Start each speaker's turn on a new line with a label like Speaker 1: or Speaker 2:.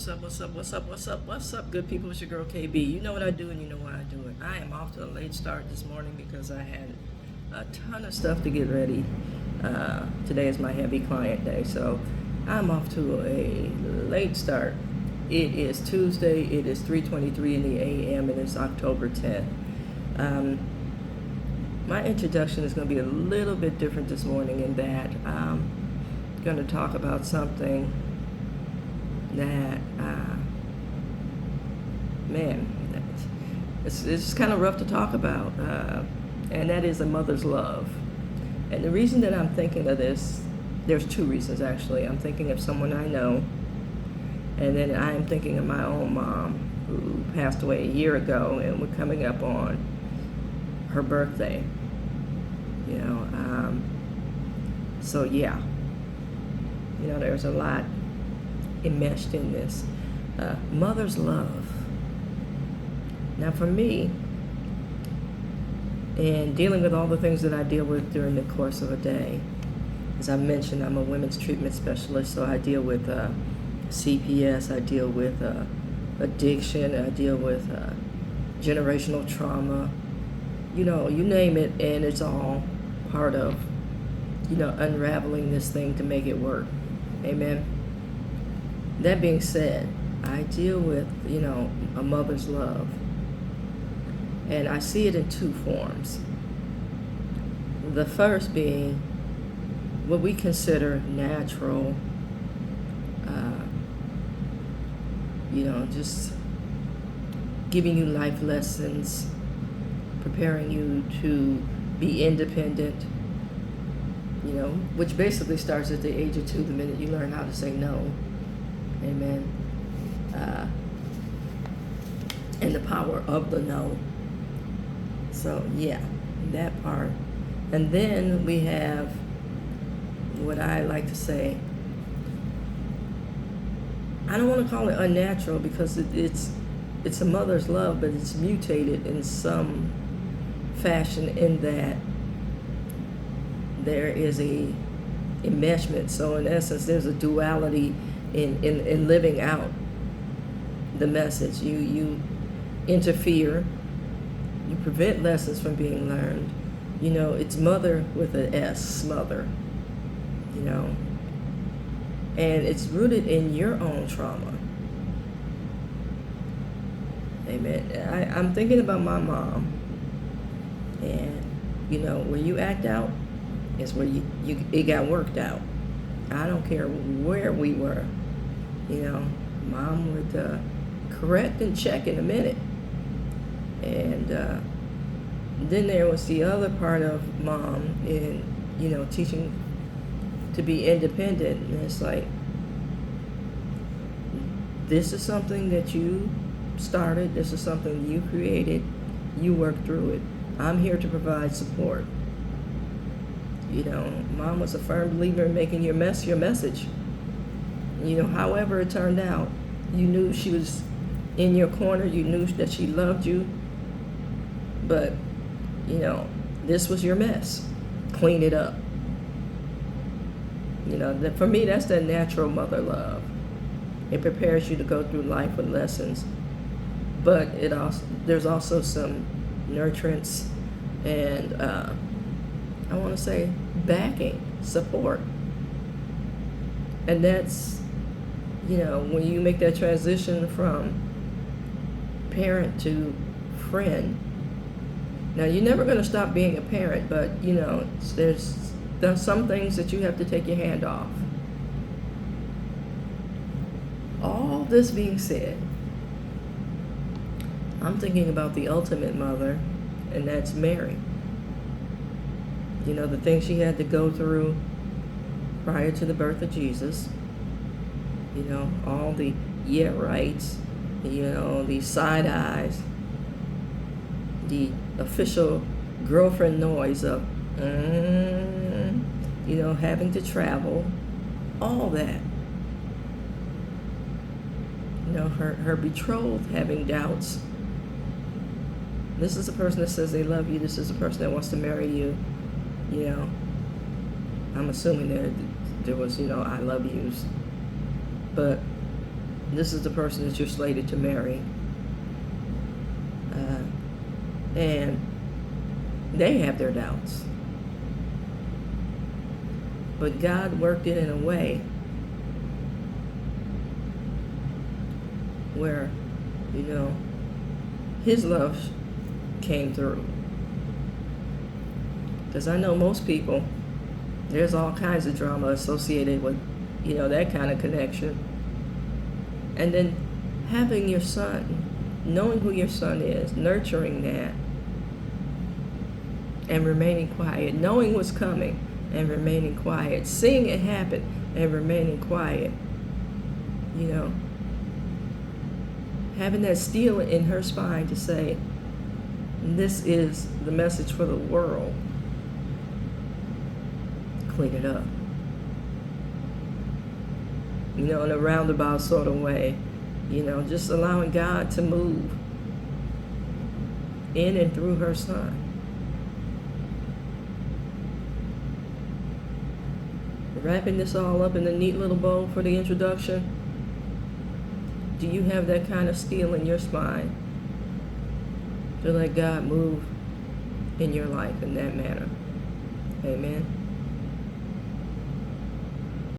Speaker 1: what's up, what's up, what's up, what's up, what's up, good people? It's your girl KB. You know what I do and you know why I do it. I am off to a late start this morning because I had a ton of stuff to get ready. Today is my heavy client day, so I'm off to a late start. It is Tuesday, it is 3:23 in the a.m. and it's October 10th. My introduction is going to be a little bit different this morning in that I'm going to talk about something that, it's kind of rough to talk about, and that is a mother's love. And the reason that I'm thinking of this, there's two reasons actually. I'm thinking of someone I know, and then I am thinking of my own mom who passed away a year ago, and we're coming up on her birthday. So yeah, there's a lot enmeshed in this. Mother's love. Now for me, in dealing with all the things that I deal with during the course of a day, as I mentioned, I'm a women's treatment specialist, so I deal with CPS, I deal with addiction, I deal with generational trauma, you name it, and it's all part of, unraveling this thing to make it work. Amen. That being said, I deal with, a mother's love. And I see it in two forms. The first being what we consider natural, just giving you life lessons, preparing you to be independent, which basically starts at the age of 2, the minute you learn how to say no. Amen. And the power of the no. So yeah, that part. And then we have what I like to say, I don't want to call it unnatural because it's a mother's love, but it's mutated in some fashion in that there is a enmeshment. So in essence, there's a duality in living out the message. You interfere, you prevent lessons from being learned. It's mother with an S, smother, and it's rooted in your own trauma. Amen. I'm thinking about my mom, and where you act out is where it got worked out. I don't care where we were. Mom would correct and check in a minute. And then there was the other part of mom in, teaching to be independent. And it's like, this is something that you started. This is something you created. You worked through it. I'm here to provide support. Mom was a firm believer in making your mess your message. However it turned out, you knew she was in your corner. You knew that she loved you. But, this was your mess. Clean it up. For me, that's that natural mother love. It prepares you to go through life with lessons. But there's also some nurturance and, I want to say, backing, support. And that's, when you make that transition from parent to friend. Now, you're never going to stop being a parent, but, there's some things that you have to take your hand off. All this being said, I'm thinking about the ultimate mother, and that's Mary. The things she had to go through prior to the birth of Jesus. All the yeah rights, the side eyes, the official girlfriend noise of, having to travel, all that. Her betrothed having doubts. This is a person that says they love you. This is a person that wants to marry you. I'm assuming there was, I love yous. But This is the person that you're slated to marry. And they have their doubts. But God worked it in a way where, His love came through. Because I know most people, there's all kinds of drama associated with, that kind of connection. And then having your son, knowing who your son is, nurturing that, and remaining quiet, knowing what's coming and remaining quiet, seeing it happen and remaining quiet, having that steel in her spine to say, this is the message for the world. Clean it up. In a roundabout sort of way, just allowing God to move in and through her son. Wrapping this all up in a neat little bow for the introduction. Do you have that kind of steel in your spine to let God move in your life in that manner? Amen.